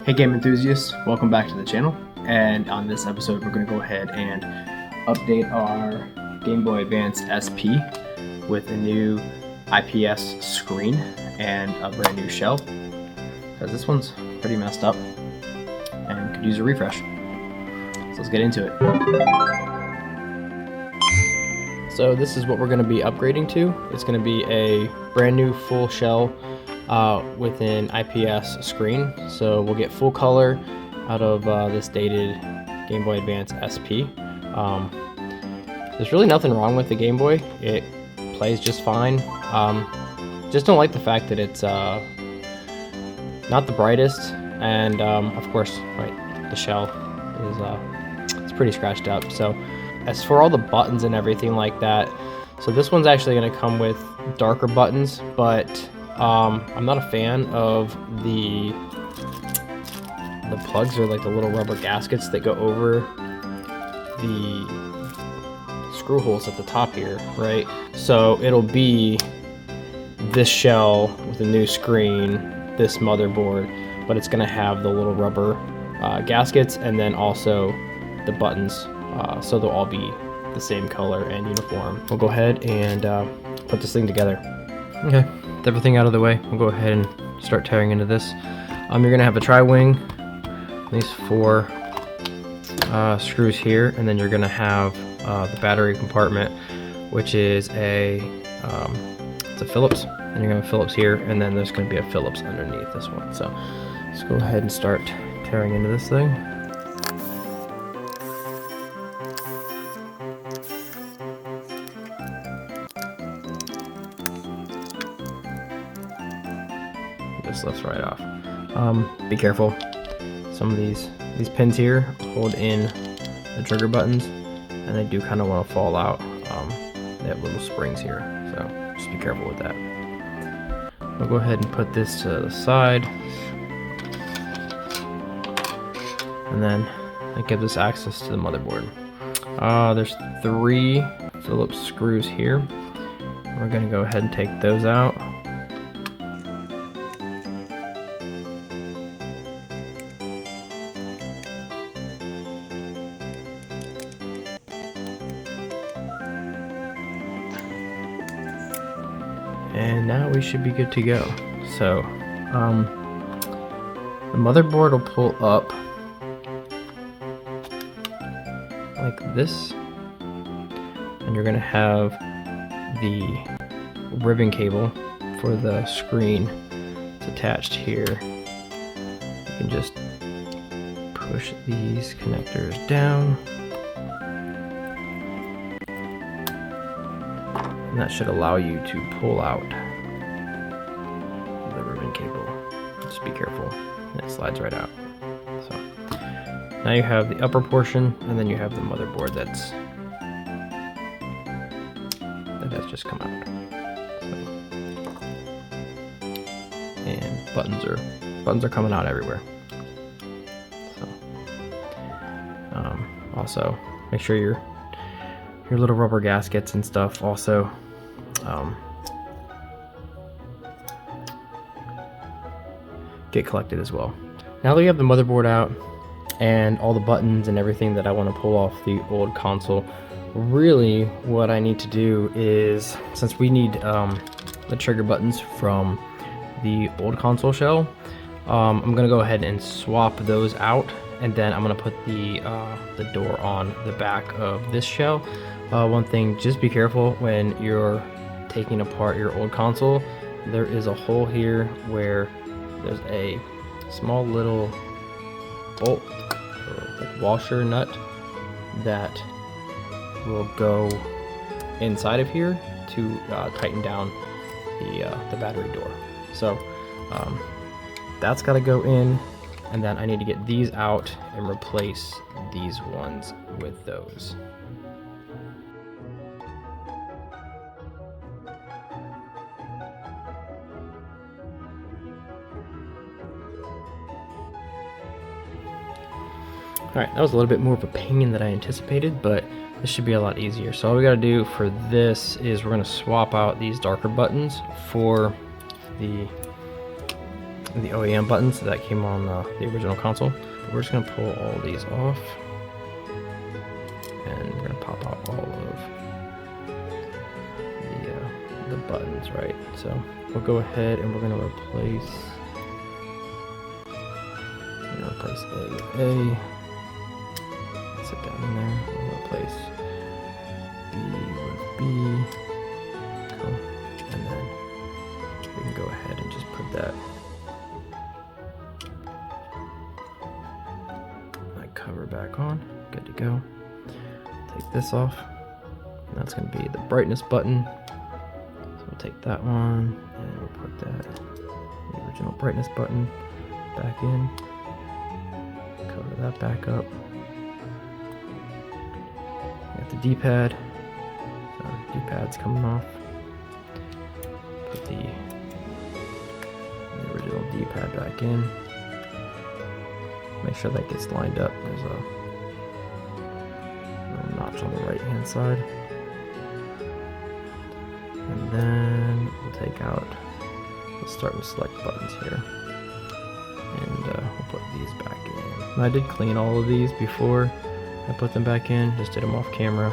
Hey game enthusiasts, welcome back to the channel, and on this episode we're going to go ahead and update our Game Boy Advance SP with a new IPS screen and a brand new shell, because this one's pretty messed up and could use a refresh. So let's get into it. So this is what we're going to be upgrading to. It's going to be a brand new full shell with an IPS screen, so we'll get full color out of this dated Game Boy Advance SP. There's really nothing wrong with the Game Boy. It plays just fine. Just don't like the fact that it's not the brightest, and of course, right, the shell is it's pretty scratched up. So as for all the buttons and everything like that, so this one's actually going to come with darker buttons, but I'm not a fan of the plugs, or like the little rubber gaskets that go over the screw holes at the top here, right? So it'll be this shell with a new screen, this motherboard, but it's gonna have the little rubber gaskets, and then also the buttons, so they'll all be the same color and uniform. We'll go ahead and put this thing together. Okay, with everything out of the way, we'll go ahead and start tearing into this. You're gonna have a tri-wing, these 4 screws here, and then you're gonna have the battery compartment, which is it's a Phillips, and you're gonna have Phillips here, and then there's gonna be a Phillips underneath this one. So let's go ahead and start tearing into this thing. Just lifts right off. Be careful. Some of these pins here hold in the trigger buttons, and they do kind of want to fall out. They have little springs here, so just be careful with that. We'll go ahead and put this to the side, and then that gives us access to the motherboard. There's 3 Phillips screws here. We're going to go ahead and take those out. And now we should be good to go. So the motherboard will pull up like this, and you're gonna have the ribbon cable for the screen. It's attached here. You can just push these connectors down, and that should allow you to pull out the ribbon cable. Just be careful, and it slides right out. So now you have the upper portion, and then you have the motherboard that has just come out. So, and buttons are coming out everywhere. So also make sure your little rubber gaskets and stuff also get collected as well. Now that we have the motherboard out and all the buttons and everything that I want to pull off the old console, really what I need to do is, since we need the trigger buttons from the old console shell, I'm gonna go ahead and swap those out, and then I'm gonna put the door on the back of this shell. One thing, just be careful when you're taking apart your old console. There is a hole here where there's a small little bolt or like washer nut that will go inside of here to tighten down the battery door. So that's got to go in, and then I need to get these out and replace these ones with those. Alright, that was a little bit more of a pain than I anticipated, but this should be a lot easier. So all we gotta do for this is we're gonna swap out these darker buttons for the the OEM buttons that came on the original console. But we're just gonna pull all these off, and we're gonna pop out all of the buttons, right? So we'll go ahead and we're gonna replace A with A. Sit down in there. We'll replace B with B. Cool. And then we can go ahead and just put that cover back on. Good to go. Take this off. And that's going to be the brightness button. So we'll take that one and we'll put the original brightness button back in. Cover that back up. We got the D-pad. So D-pad's coming off. Put the original D-pad back in. Make sure that gets lined up. There's a little notch on the right hand side. And then we'll take out the start and select buttons here. And we'll put these back in. And I did clean all of these before I put them back in. Just did them off camera.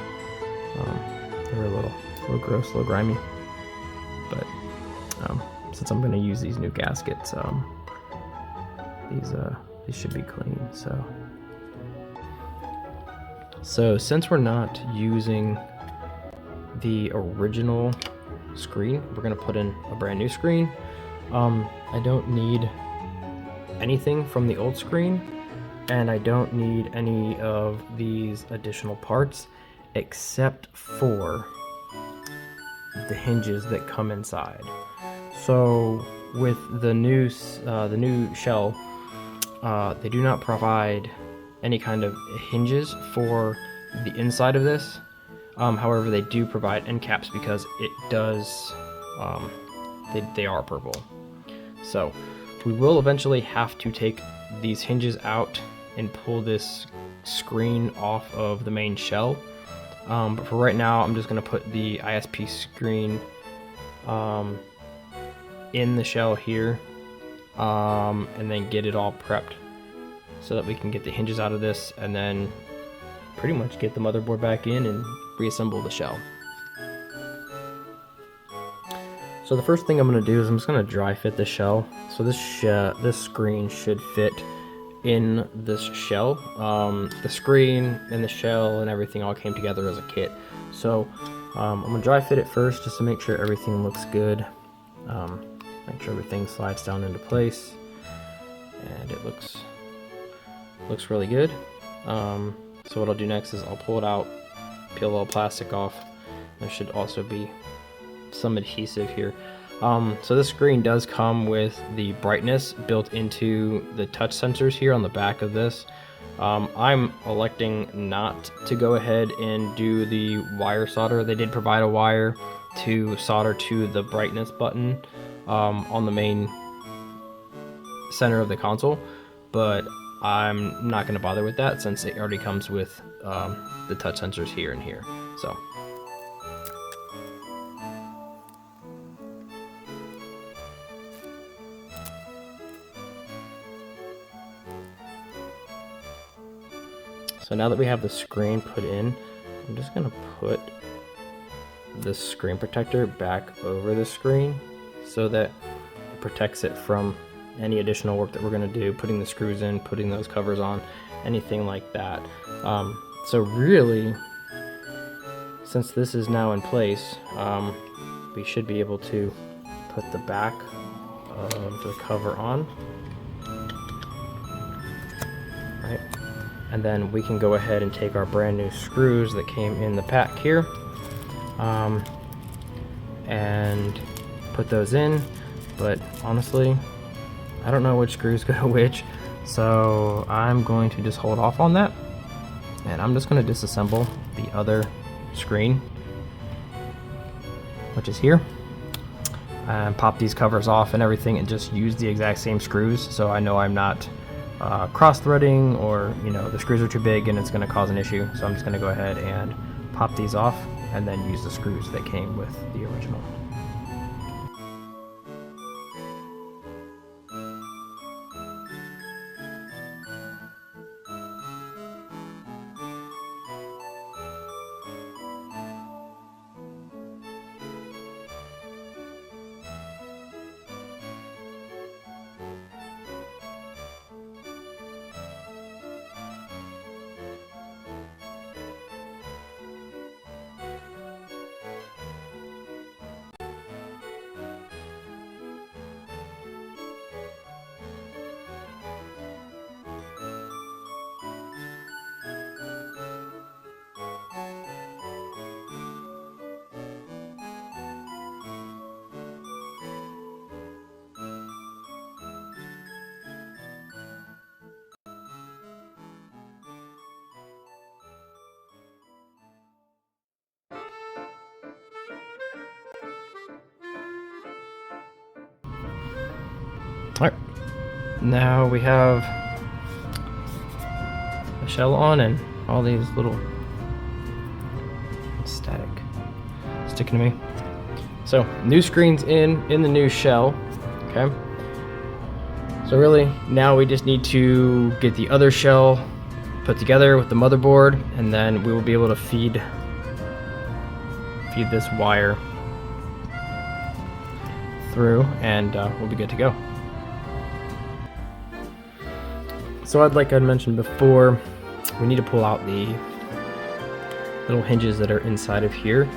They were a little gross, a little grimy. But since I'm going to use these new gaskets, these should be clean. So since we're not using the original screen, we're going to put in a brand new screen. I don't need anything from the old screen, and I don't need any of these additional parts except for the hinges that come inside. So with the new shell, they do not provide any kind of hinges for the inside of this. However, they do provide end caps because it does, they are purple. So we will eventually have to take these hinges out and pull this screen off of the main shell. But for right now, I'm just going to put the ISP screen in the shell here, and then get it all prepped so that we can get the hinges out of this and then pretty much get the motherboard back in and reassemble the shell. So the first thing I'm going to do is I'm just going to dry fit the shell. So this screen should fit in this shell. The screen and the shell and everything all came together as a kit. So I'm going to dry fit it first just to make sure everything looks good. Make sure everything slides down into place, and it looks really good. So what I'll do next is I'll pull it out, peel a little plastic off. There should also be some adhesive here. So this screen does come with the brightness built into the touch sensors here on the back of this. I'm electing not to go ahead and do the wire solder. They did provide a wire to solder to the brightness button on the main center of the console, but I'm not going to bother with that since it already comes with the touch sensors here and here. So now that we have the screen put in, I'm just going to put the screen protector back over the screen so that it protects it from any additional work that we're going to do, putting the screws in, putting those covers on, anything like that. So really, since this is now in place, we should be able to put the back of the cover on, right? And then we can go ahead and take our brand new screws that came in the pack here, and put those in. But honestly, I don't know which screws go to which, so I'm going to just hold off on that, and I'm just going to disassemble the other screen, which is here, and pop these covers off and everything, and just use the exact same screws so I know I'm not cross-threading, or the screws are too big and it's going to cause an issue. So I'm just going to go ahead and pop these off and then use the screws that came with the original. now we have the shell on and all these little static sticking to me. So new screen's in the new shell. Okay. So really now we just need to get the other shell put together with the motherboard, and then we will be able to feed this wire through, and we'll be good to go. So like I mentioned before, we need to pull out the little hinges that are inside of here,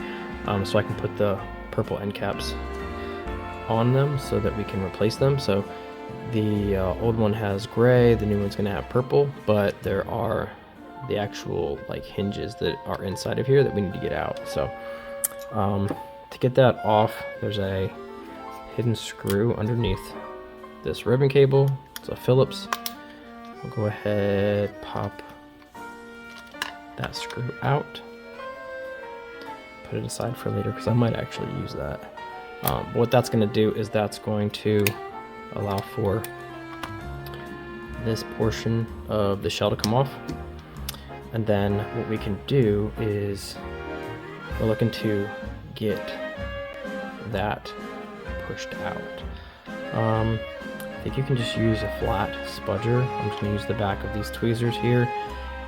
so I can put the purple end caps on them so that we can replace them. So the old one has gray, the new one's gonna have purple, but there are the actual like hinges that are inside of here that we need to get out. So to get that off, there's a hidden screw underneath this ribbon cable. It's a Phillips. We'll go ahead, pop that screw out, put it aside for later because I might actually use that. What that's going to do is that's going to allow for this portion of the shell to come off, and then what we can do is we're looking to get that pushed out. I think you can just use a flat spudger. I'm just going to use the back of these tweezers here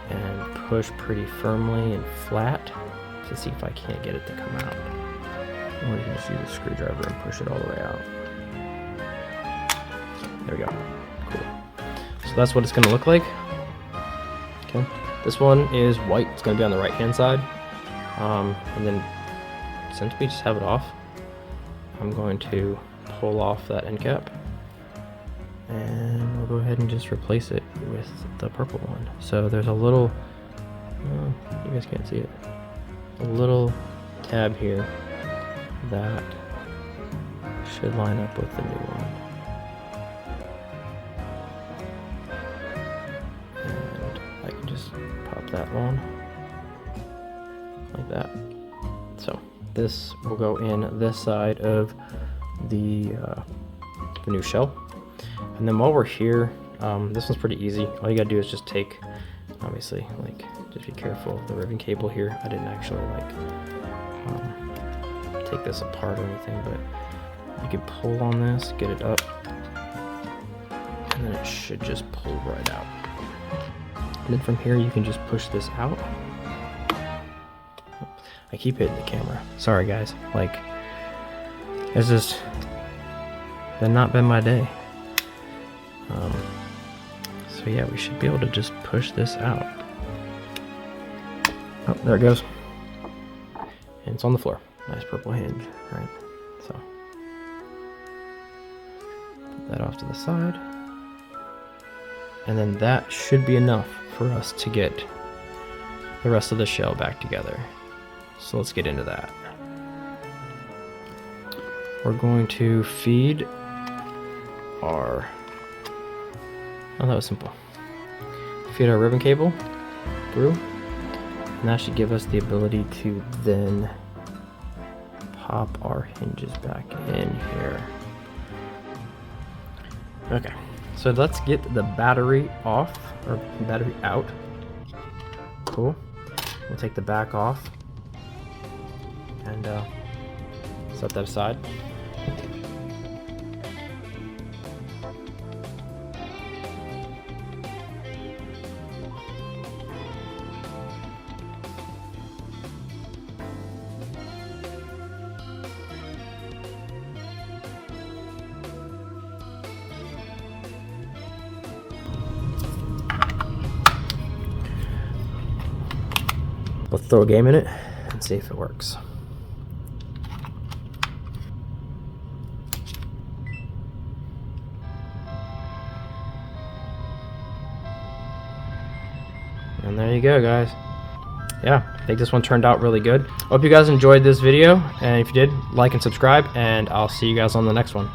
and push pretty firmly and flat to see if I can't get it to come out. Or you can just use a screwdriver and push it all the way out. There we go. Cool. So that's what it's going to look like. Okay. This one is white. It's going to be on the right hand side. And then since we just have it off, I'm going to pull off that end cap, and we'll go ahead and just replace it with the purple one. So there's a little, you guys can't see it, a little tab here that should line up with the new one. And I can just pop that on like that. So this will go in this side of the new shell. And then while we're here, this one's pretty easy. All you gotta do is just take, obviously, like, just be careful of the ribbon cable here. I didn't actually like take this apart or anything, but you can pull on this, get it up, and then it should just pull right out. And then from here you can just push this out. I keep hitting the camera. Sorry guys, like, it's just not been my day. So yeah, we should be able to just push this out. Oh, there it goes. And it's on the floor. Nice purple hinge, right? So put that off to the side. And then that should be enough for us to get the rest of the shell back together. So let's get into that. We're going to feed our, oh, that was simple. Feed our ribbon cable through, and that should give us the ability to then pop our hinges back in here. Okay, so let's get the battery off, or battery out. Cool. We'll take the back off and set that aside. Let's throw a game in it and see if it works. And there you go, guys. Yeah, I think this one turned out really good. Hope you guys enjoyed this video, and if you did, like and subscribe, and I'll see you guys on the next one.